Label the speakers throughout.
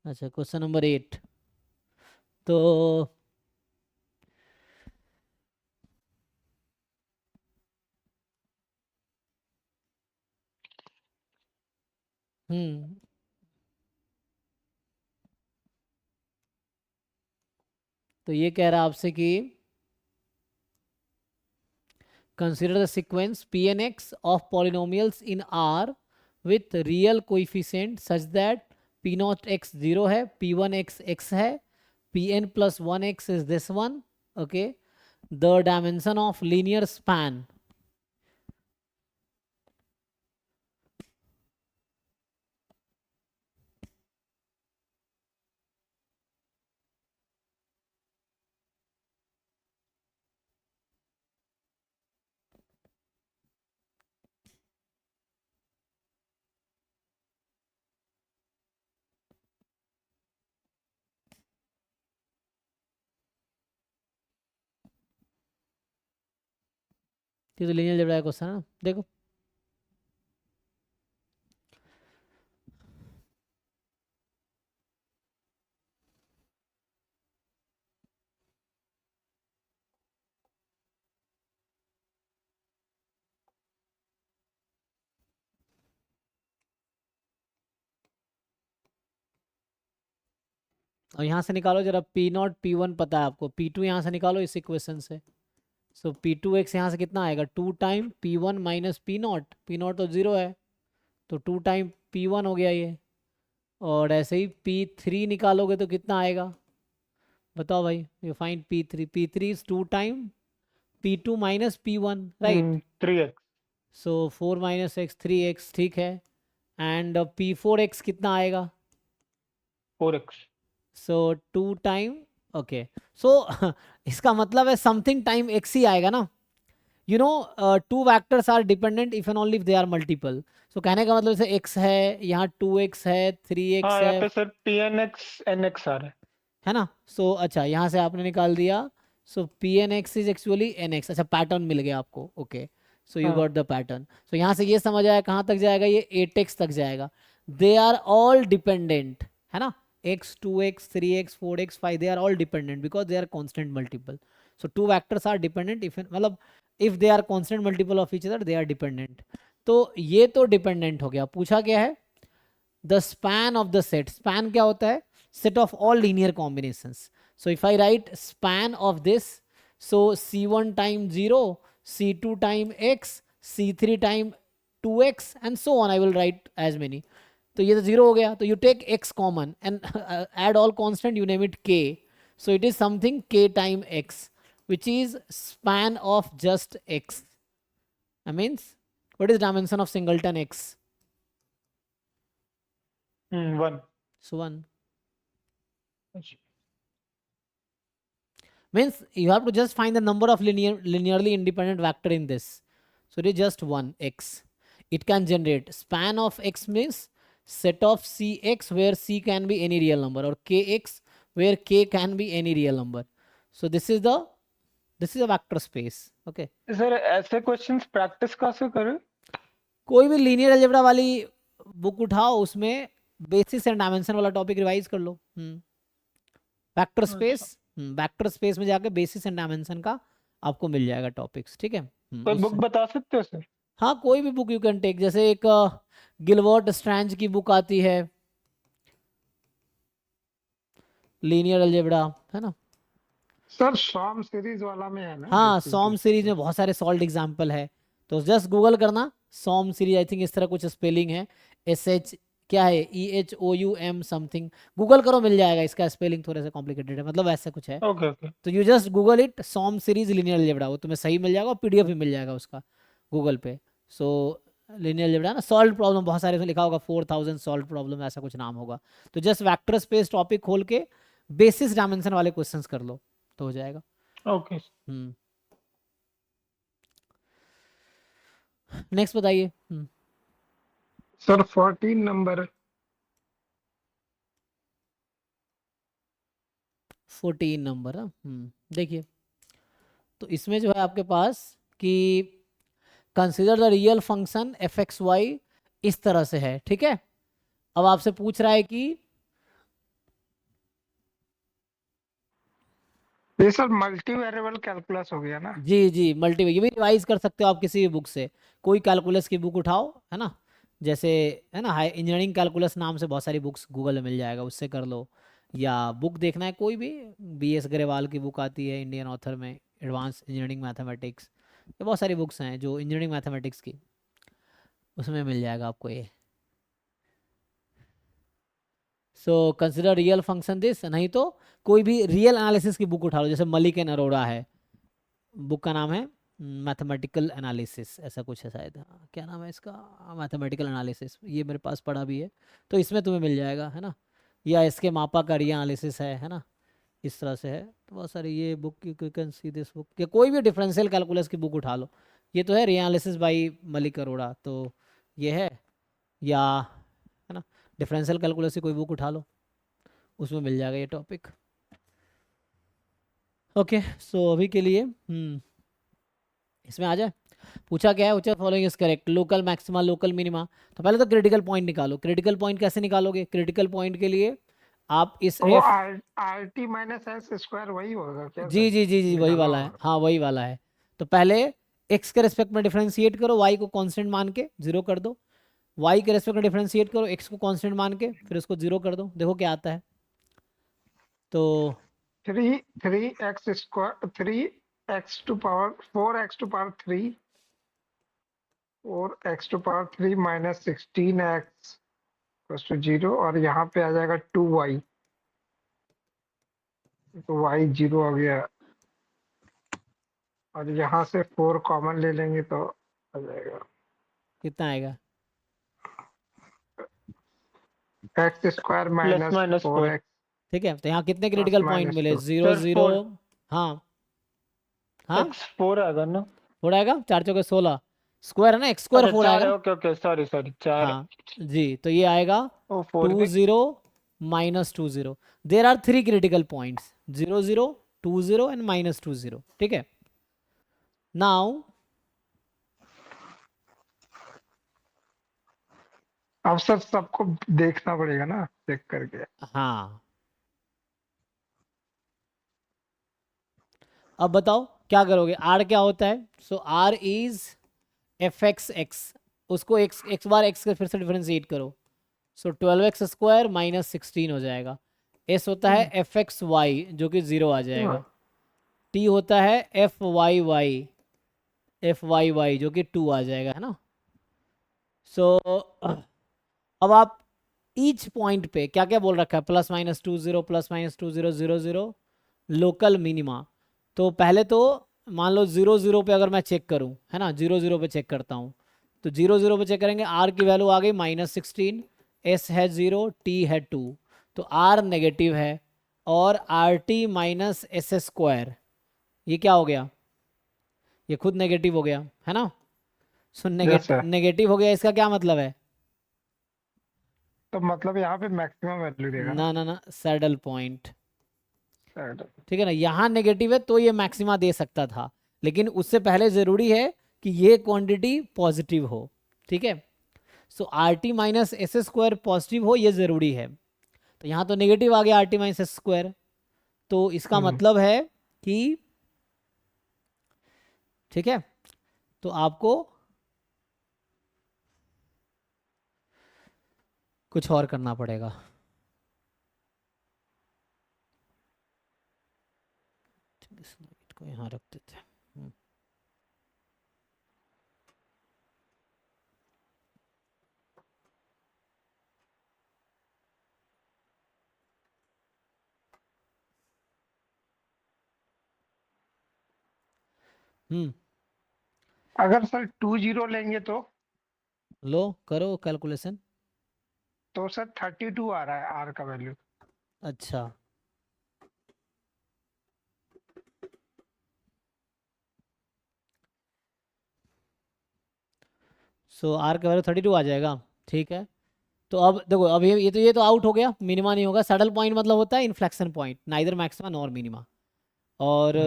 Speaker 1: अच्छा, question number 8। तो हम्म तो ये कह रहा है आपसे कि consider the sequence p N x of polynomials in r with real coefficient such that p not x zero है, पी वन एक्स एक्स है, p n plus one x is this one. Okay, the dimension of linear span. ये तो linear algebra का question है ना, देखो। और यहाँ से निकालो जरा, पी नॉट पी वन पता है आपको, पी टू यहाँ से निकालो इस इक्वेशन से। सो पी टू एक्स यहाँ से कितना आएगा, two time p one minus p not तो जीरो है, तो टू टाइम पी वन हो गया ये। और ऐसे ही पी थ्री निकालोगे तो कितना आएगा, बताओ भाई। You find P three is two time P two minus P one, right.
Speaker 2: 3x।
Speaker 1: So four minus X, three X, ठीक है। एंड पी फोर एक्स कितना आएगा,
Speaker 2: 4x।
Speaker 1: So two time, okay. So इसका मतलब है समथिंग टाइम एक्स ही आएगा ना। You know, two vectors are dependent if and only if they are multiple. So कहने का मतलब जैसे x है, यहाँ 2x है, 3x
Speaker 2: हाँ, यहाँ
Speaker 1: है
Speaker 2: पे सर pnx nx आ रहा है।
Speaker 1: है ना। सो अच्छा, यहाँ से आपने निकाल दिया। So P N X is actually N X. अच्छा, पैटर्न मिल गया आपको, ओके। सो यू
Speaker 2: हाँ।
Speaker 1: Got the pattern. सो यहाँ से ये समझ आया कहाँ तक जाएगा, ये एट एक्स तक जाएगा। दे आर ऑल डिपेंडेंट, है ना। X, two X, three X, four X, five, they are all dependent because they are constant multiple. So two vectors are dependent if, मतलब if they are constant multiple of each other they are dependent. तो ये तो dependent हो गया। पूछा क्या है, the span of the set। span क्या होता है, set of all linear combinations। so if I write span of this, so c1 time 0, c2 time x, c3 time 2x and so on, I will write as many। तो ये तो zero हो गया, तो you take x common and add all constant, you name it k। so it is something k time x, which is span of just x। I means what is dimension of singleton x?
Speaker 2: 1।
Speaker 1: so 1 means you have to just find the number of linearly independent vector in this. So it is just one x. It can generate span of x means set of cx where c can be any real number, or kx where k can be any real number। So this is a vector space, okay।
Speaker 2: Sir ऐसे questions practice कहाँ से करें?
Speaker 1: कोई भी linear algebra वाली book उठाओ, उसमें basis and dimension वाला टॉपिक रिवाइज कर लो। वेक्टर स्पेस,
Speaker 2: अच्छा।
Speaker 1: वेक्टर स्पेस में जाके बेसिस एंड डायमेंशन का आपको मिल जाएगा टॉपिक्स, ठीक है।
Speaker 2: कोई बुक
Speaker 1: उससे
Speaker 2: बता सकते हो सर?
Speaker 1: हाँ, कोई भी बुक यू कैन टेक। जैसे एक गिलबर्ट स्ट्रैंज की बुक आती है, लीनियर अलजेब्रा, है ना।
Speaker 3: सर सॉम सीरीज वाला में है ना
Speaker 1: हाँ,
Speaker 3: बेसिक
Speaker 1: सॉम सीरीज में बहुत सारे सॉल्व एग्जाम्पल है। तो जस्ट गूगल करना सॉम सीरीज, आई थिंक इस तरह कुछ स्पेलिंग है, एस एच क्या है, E H O U M something. Google करो, मिल जाएगा। इसका स्पेलिंग थोड़ा सा कॉम्प्लिकेटेड है, मतलब ऐसा कुछ है।
Speaker 2: Okay okay.
Speaker 1: तो you just Google it, some series linear algebra, वो तुम्हें सही मिल जाएगा, और पीडीएफ भी मिल जाएगा उसका गूगल पे। सो लीनियर अलजेब्रा ना, सॉल्व प्रॉब्लम बहुत सारे, उसमें लिखा होगा 4000 सॉल्व प्रॉब्लम, ऐसा कुछ नाम होगा। तो जस्ट वेक्टर स्पेस टॉपिक खोल के बेसिस डायमेंशन वाले क्वेश्चंस कर लो तो हो जाएगा।
Speaker 2: ओके।
Speaker 1: नेक्स्ट बताइए।
Speaker 3: Sir 14 number.
Speaker 1: 14 नंबर। देखिए, तो इसमें जो है आपके पास कि consider the real function f x y, इस तरह से है, ठीक है। अब आपसे पूछ रहा है कि
Speaker 3: ये सर मल्टी वेरिएबल कैलकुलस हो गया ना?
Speaker 1: जी जी, मल्टी, ये भी रिवाइज कर सकते हो आप किसी भी बुक से, कोई कैलकुलस की बुक उठाओ, है ना, जैसे, है ना, हाई इंजीनियरिंग कैलकुलस नाम से बहुत सारी बुक्स गूगल में मिल जाएगा, उससे कर लो, या बुक देखना है कोई भी, BS ग्रेवाल की बुक आती है इंडियन ऑथर में, एडवांस इंजीनियरिंग मैथमेटिक्स, ये बहुत सारी बुक्स हैं जो इंजीनियरिंग मैथमेटिक्स की, उसमें मिल जाएगा आपको ये। So consider real function this, नहीं तो कोई भी रियल एनालिसिस की बुक उठा लो, जैसे मलिक एंड अरोड़ा है, बुक का नाम है मैथमेटिकल एनालिसिस, ऐसा कुछ है शायद, हाँ, क्या नाम है इसका, मैथमेटिकल एनालिसिस, ये मेरे पास पढ़ा भी है, तो इसमें तुम्हें मिल जाएगा, है ना, या इसके मापा का रिया एनालिसिस है ना, इस तरह से है, तो बहुत सारी ये book, you can see this book, या कोई भी डिफरेंशियल कैलकुलस की बुक उठा लो, ये तो है रिया एनालिसिस बाई मलिक अरोड़ा, तो ये है, या, है ना, डिफरेंशियल कैलकुलस की कोई बुक उठा लो, उसमें मिल जाएगा ये टॉपिक। ओके, सो अभी के लिए इसमें आ जाए, पूछा क्या है, पूछा following is correct, local maxima local minima, तो पहले तो क्रिटिकल पॉइंट निकालो, क्रिटिकल पॉइंट कैसे निकालोगे, क्रिटिकल पॉइंट के लिए आप इस
Speaker 3: वो
Speaker 1: F,
Speaker 3: are T minus S square वही होगा क्या
Speaker 1: जी
Speaker 3: सर?
Speaker 1: जी जी जी, वही
Speaker 3: निकालना
Speaker 1: वाला है,
Speaker 3: होगा।
Speaker 1: हाँ वही वाला है, तो पहले एक्स के रेस्पेक्ट में डिफरेंशिएट करो, वाई को कांस्टेंट मान के जीरो कर दो, वाई के रेस्पेक्ट में डिफरेंशिएट करो, एक्स को कांस्टेंट मान के फिर उसको जीरो कर दो, देखो क्या आता है, तो
Speaker 3: 3x square 3x to power 4x to power 3 4x to power 3 minus 16x equals to 0, और यहाँ पे आ जाएगा 2y, तो y 0 आ गया, और यहाँ से 4 कॉमन ले लेंगे तो आ जाएगा
Speaker 1: कितना आएगा,
Speaker 3: x square
Speaker 2: plus
Speaker 3: minus
Speaker 2: minus 4।
Speaker 3: 4x
Speaker 1: ठीक है, तो यहाँ कितने
Speaker 3: प्लस
Speaker 1: क्रिटिकल पॉइंट
Speaker 3: माइनस
Speaker 1: मिले,
Speaker 3: 2।
Speaker 1: जीरो
Speaker 2: सर
Speaker 1: जीरो,
Speaker 2: 4,
Speaker 1: हाँ हाँ,
Speaker 2: एक्स 4 आएगा ना?
Speaker 1: फोर आएगा, 4 चौके 16, स्क्वायर है ना, एक्स स्क्वायर
Speaker 2: अच्छा
Speaker 1: 4
Speaker 2: 4
Speaker 1: आएगा
Speaker 2: है,
Speaker 1: ना,
Speaker 2: ओके ओके, सॉरी सॉरी 4 है।
Speaker 1: हाँ जी, तो ये आएगा
Speaker 2: ओ 4
Speaker 1: टू
Speaker 2: भी।
Speaker 1: Zero minus 20, there are 3 critical points, 0 0 20 and -20, ठीक है, नाउ
Speaker 3: अब सर सबको देखना पड़ेगा ना चेक करके।
Speaker 1: हाँ, अब बताओ क्या करोगे, आर क्या होता है, so R is F X X, उसको एक्स एक्स बार एक्स के फिर से डिफरेंशिएट करो, सो 12x² माइनस 16 हो जाएगा, एस होता है एफ एक्स वाई जो कि 0 आ जाएगा, टी होता है एफ वाई वाई जो कि 2 आ जाएगा, है ना, सो अब आप ईच पॉइंट पे क्या क्या बोल रखा है, +-20 +-20 0 0 लोकल मिनिमा, तो पहले तो मान लो 0 0 पे अगर मैं चेक करूं, है ना, 0 0 पे चेक करता हूं, तो 0 0 पे चेक करेंगे, आर की वैल्यू आ गई -16, एस है 0, टी है 2, तो आर नेगेटिव है, और are T minus S square, ये क्या हो गया, ये खुद नेगेटिव हो गया, है ना, सो
Speaker 3: यस सर,
Speaker 1: नेगेटिव हो गया, इसका क्या मतलब है,
Speaker 3: तो मतलब यहाँ पे मैक्सिमम वैल्यू देगा ना?
Speaker 1: ना सैडल पॉइंट,
Speaker 3: Right.
Speaker 1: ठीक है ना, यहाँ नेगेटिव है तो ये मैक्सिमा दे सकता था, लेकिन उससे पहले जरूरी है कि ये क्वांटिटी पॉजिटिव हो, ठीक है, so R T minus S square positive हो, ये जरूरी है, तो यहाँ तो नेगेटिव आ गया are T minus S square, तो इसका मतलब है कि, ठीक है, तो आपको कुछ और करना पड़ेगा, इसको यहाँ रख देते हैं, हम्म,
Speaker 3: अगर सर 20 लेंगे
Speaker 1: लो करो कैलकुलेशन,
Speaker 3: तो सर 32 आ रहा है आर का वैल्यू।
Speaker 1: अच्छा, सो आर का वैल्यू 32 आ जाएगा, ठीक है, तो अब देखो, अब ये तो आउट हो गया, मिनिमा नहीं होगा, सैडल पॉइंट मतलब होता है inflection point, neither maxima nor minima, और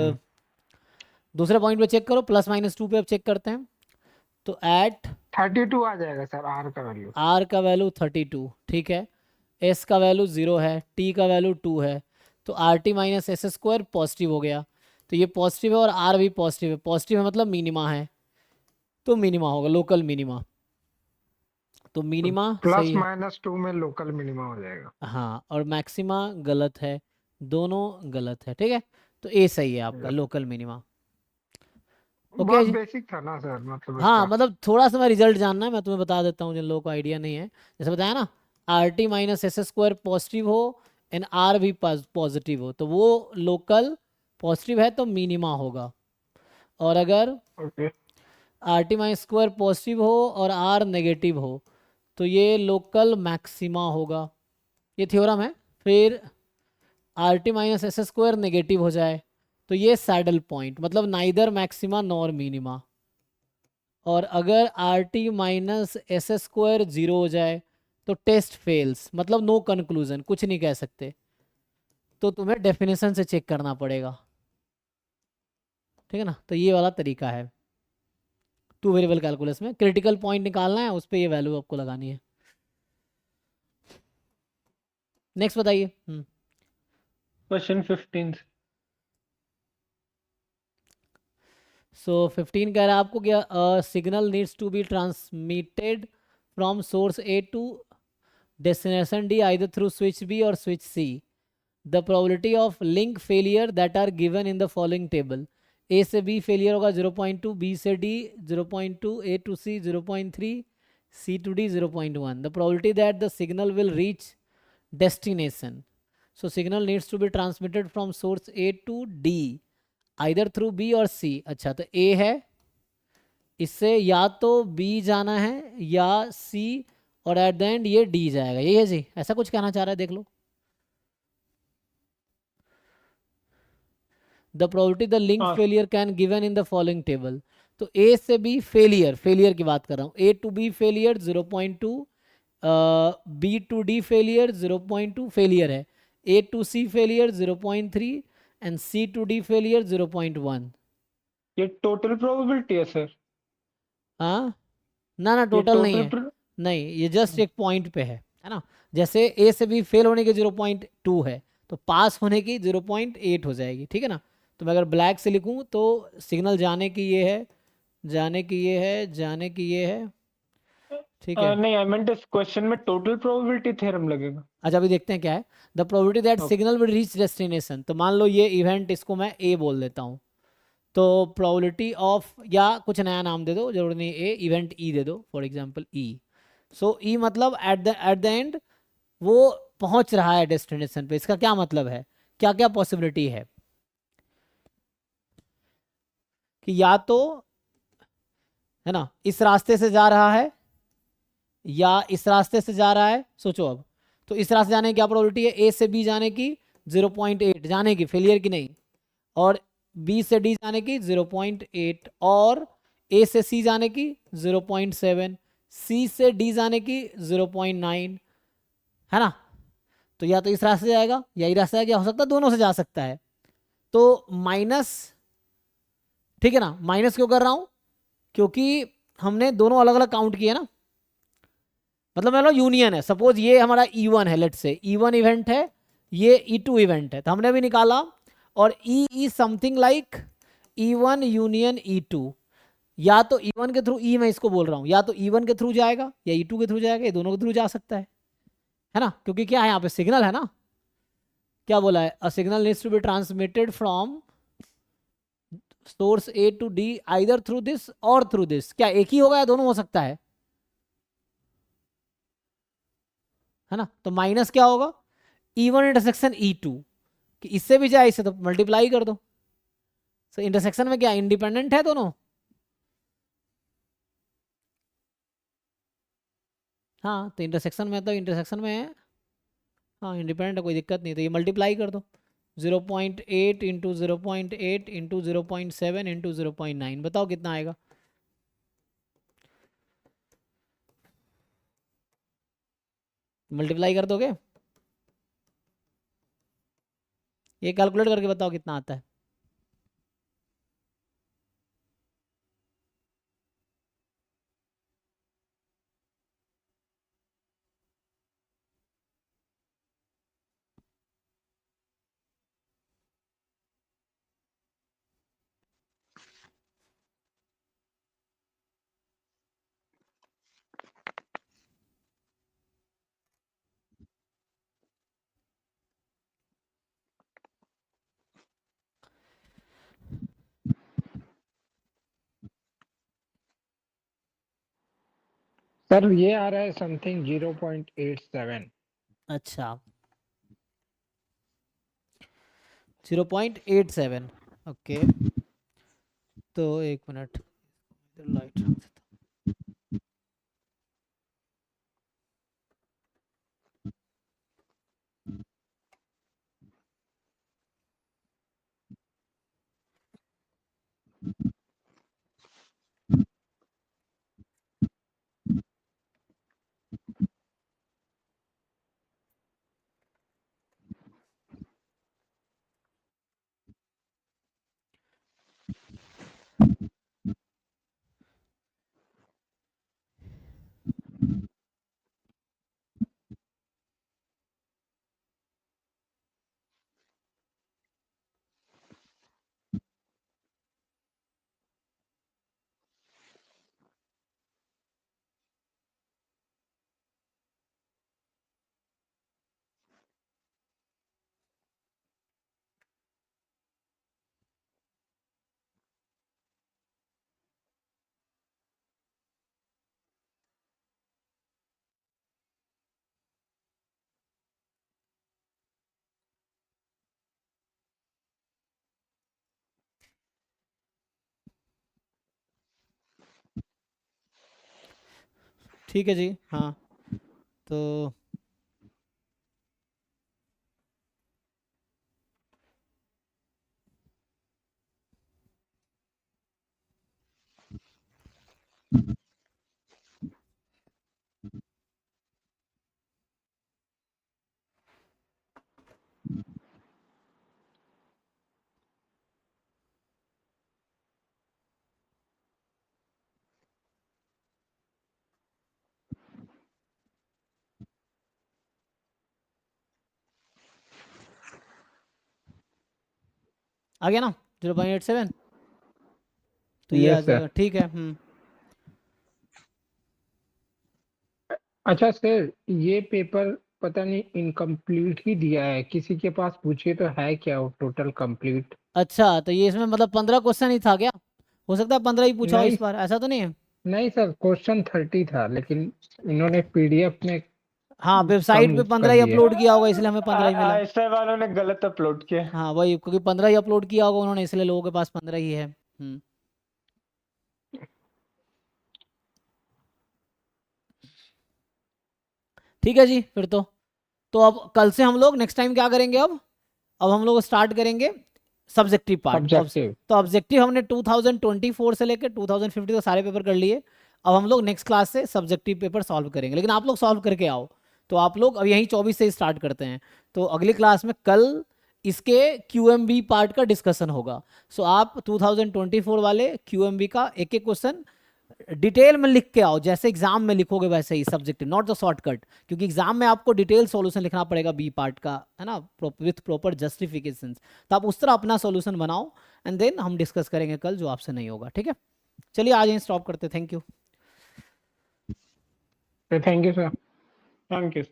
Speaker 1: दूसरे पॉइंट पे चेक करो, +-2 पे अब चेक करते हैं, तो एट
Speaker 3: 32 आ जाएगा सर आर का वैल्यू।
Speaker 1: आर का वैल्यू 32, ठीक है, एस का वैल्यू 0 है, टी का वैल्यू 2 है, तो are T minus S square positive हो गया, तो ये पॉजिटिव है और आर भी पॉजिटिव है, पॉजिटिव है मतलब मिनिमा है, तो मिनिमा होगा, लोकल मिनिमा, तो मिनिमा
Speaker 3: प्लस
Speaker 1: सही है।
Speaker 3: माइनस 2 में लोकल मिनिमा हो जाएगा।
Speaker 1: हाँ, और मैक्सिमा गलत है, दोनों गलत है, ठीक है। तो ए सही है आपका, लोकल मिनिमा। ओके
Speaker 3: बहुत
Speaker 1: जी।
Speaker 3: बेसिक था ना सर, मतलब
Speaker 1: हाँ
Speaker 3: इसका।
Speaker 1: मतलब थोड़ा सा मैं रिजल्ट जानना है, मैं तुम्हें बता देता हूँ जिन लोगों को आइडिया नहीं है। जैसे बताया ना, are T minus S square positive हो एंड आर भी पॉजिटिव हो, तो वो लोकल पॉजिटिव है तो मिनिमा होगा। और अगर
Speaker 3: okay.
Speaker 1: Are T minus square positive हो और आर नेगेटिव हो, तो ये लोकल मैक्सिमा होगा, ये थ्योरम है। फिर are T minus S square negative हो जाए तो ये सैडल पॉइंट, मतलब नाइदर मैक्सिमा नॉर मिनिमा। और अगर are T minus S square zero हो जाए तो टेस्ट फेल्स, मतलब नो कंक्लूजन, कुछ नहीं कह सकते, तो तुम्हें डेफिनेशन से चेक करना पड़ेगा, ठीक है ना। तो ये वाला तरीका है टू वेरिएबल कैलकुलस में, क्रिटिकल पॉइंट निकालना है, उस पर ये वैल्यू आपको लगानी है। नेक्स्ट बताइए।
Speaker 2: क्वेश्चन 15।
Speaker 1: सो 15 कह रहा है आपको क्या, signal needs to be transmitted from source A to destination D either through switch B or switch C. The probability of link failure that are given in the following table. A से B failure होगा 0.2, B से D 0.2, A to C 0.3, C to D 0.1. The probability that the signal will reach destination. So signal needs to be transmitted from source A to D either through B or C. अच्छा तो A है, इससे या तो B जाना है या C, और एट द एंड ये डी जाएगा, यही है जी, ऐसा कुछ कहना चाह रहा है, देख लो। द प्रोबेबिलिटी द लिंक
Speaker 2: हाँ
Speaker 1: failure can given in the following table. तो ए से बी फेलियर, फेलियर की बात कर रहा हूँ, A to B failure 0.2, B to D failure 0.2 failure है, A to C failure 0.3 and C to D failure 0.1।
Speaker 2: ये टोटल प्रोबेबिलिटी है सर।
Speaker 1: हाँ, ना
Speaker 2: ये
Speaker 1: टोटल नहीं है,
Speaker 2: टोटल
Speaker 1: नहीं ये जस्ट एक पॉइंट पे है ना। जैसे ए से बी फेल होने की 0.2 है, तो पास होने की 0.8 हो जाएगी, ठीक है ना। तो मैं अगर ब्लैक से लिखूं तो सिग्नल जाने की ये है, जाने की ये है, जाने की ये है, ठीक है।
Speaker 2: नहीं, आई मीant इस क्वेश्चन में टोटल प्रोबेबिलिटी थ्योरम लगेगा।
Speaker 1: अच्छा अभी देखते हैं क्या है। The probability that
Speaker 2: okay.
Speaker 1: Signal will reach destination, तो मान लो ये इवेंट, इसको मैं ए बोल देता हूँ, तो प्रोबेबिलिटी ऑफ, या कुछ नया नाम दे दो, जरूरी नहीं ए, इवेंट ई दे दो, फॉर एग्जांपल ई। सो ई मतलब एट द एंड वो पहुंच रहा है डेस्टिनेशन पे, इसका क्या मतलब है, क्या क्या पॉसिबिलिटी है कि या तो, है ना, इस रास्ते से जा रहा है या इस रास्ते से जा रहा है, सोचो अब। तो इस रास्ते जाने की क्या प्रोबेबिलिटी है, ए से बी जाने की 0.8, जाने की, फेलियर की नहीं, और बी से डी जाने की 0.8, और ए से सी जाने की 0.7, सी से डी जाने की 0.9, है ना। तो या तो इस रास्ते से जाएगा या इस रास्ते से, क्या हो सकता है, दोनों से जा सकता है। तो माइनस, ठीक है ना, माइनस क्यों कर रहा हूं, क्योंकि हमने दोनों अलग अलग काउंट किए ना, मतलब मतलब यूनियन है। सपोज ये हमारा E1 है, लेट से E1 इवेंट है, ये E2 इवेंट है, तो हमने भी निकाला, और E is something like E1 union E2, या तो E1 के थ्रू, E मैं इसको बोल रहा हूँ, या तो E1 के थ्रू जाएगा या E2 के थ्रू जाएगा, ये दोनों के थ्रू जा सकता है ना, क्योंकि क्या है यहाँ पे सिग्नल है ना, क्या बोला है, a signal needs to be transmitted from source A to D either through this और थ्रू दिस, क्या एक ही होगा या दोनों हो सकता है ना। तो माइनस क्या होगा, E1 इंटरसेक्शन E2, कि इससे भी जाए, इससे तो मल्टीप्लाई कर दो। तो इंटरसेक्शन में क्या इंडिपेंडेंट है दोनों, हाँ, तो इंटरसेक्शन में, तो इंटरसेक्शन में है, हाँ इंडिपेंडेंट है, कोई दिक्कत नहीं, तो ये मल्टीप्लाई कर दो, 0.8 इंटू 0.8 इंटू 0.7 इंटू 0.9, बताओ कितना आएगा। मल्टीप्लाई कर दोगे, ये कैलकुलेट करके बताओ कितना आता है।
Speaker 3: सर ये आ रहा है समथिंग 0.87।
Speaker 1: अच्छा 0.87। ओके तो एक मिनट लाइट रख देता हूं। ठीक है जी। हाँ तो आ गया ना 0.87। तो ये आ
Speaker 3: यस सर।
Speaker 1: जाएगा, ठीक है।
Speaker 3: अच्छा सर ये पेपर पता नहीं इनकम्प्लीट ही दिया है, किसी के पास पूछिए तो है क्या वो टोटल कंप्लीट?
Speaker 1: अच्छा तो ये इसमें मतलब 15 क्वेश्चन ही था क्या? हो सकता है 15 ही पूछा हो
Speaker 3: नहीं
Speaker 1: इस बार, ऐसा तो नहीं है?
Speaker 3: नहीं सर, क्वेश्चन 30 था लेकिन इन्होंने पीडीएफ में
Speaker 1: हाँ वेबसाइट
Speaker 3: कम
Speaker 1: पे 15
Speaker 3: कर
Speaker 1: ही
Speaker 3: दिया।
Speaker 1: अपलोड किया होगा इसलिए हमें 15 ही मिला।
Speaker 2: ऐसे वालों ने गलत अपलोड किया।
Speaker 1: हाँ वही, क्योंकि 15 ही अपलोड किया होगा उन्होंने इसलिए लोगों के पास 15 ही है। ठीक है जी फिर तो अब कल से हम लोग नेक्स्ट टाइम क्या करेंगे? अब हम लोग स्टार्ट करेंगे सब्जेक्टिव पार्ट। अब
Speaker 3: ऑब्जेक्टिव।
Speaker 1: तो ऑब्जेक्टिव हमने 2024 से लेकर 2050 तक सारे पेपर कर लिए। अब हम लोग नेक्स्ट क्लास से सब्जेक्टिव पेपर सॉल्व करेंगे, लेकिन आप लोग सॉल्व करके आओ। तो आप लोग अब यहीं 24 से स्टार्ट करते हैं। तो अगली क्लास में कल इसके QMB पार्ट का डिस्कशन होगा। सो आप 2024 वाले QMB का एक एक क्वेश्चन डिटेल में लिख के आओ, जैसे एग्जाम में लिखोगे वैसे ही सब्जेक्टिव, नॉट द शॉर्टकट। क्योंकि एग्जाम में आपको डिटेल सॉल्यूशन लिखना पड़ेगा बी पार्ट का, है ना, विथ प्रॉपर जस्टिफिकेशन। तो आप उस तरह अपना सॉल्यूशन बनाओ एंड देन हम डिस्कस करेंगे कल जो आपसे नहीं होगा। ठीक है, चलिए आज यहीं स्टॉप करते। Thank you.
Speaker 3: Thank you sir.
Speaker 2: Thank you.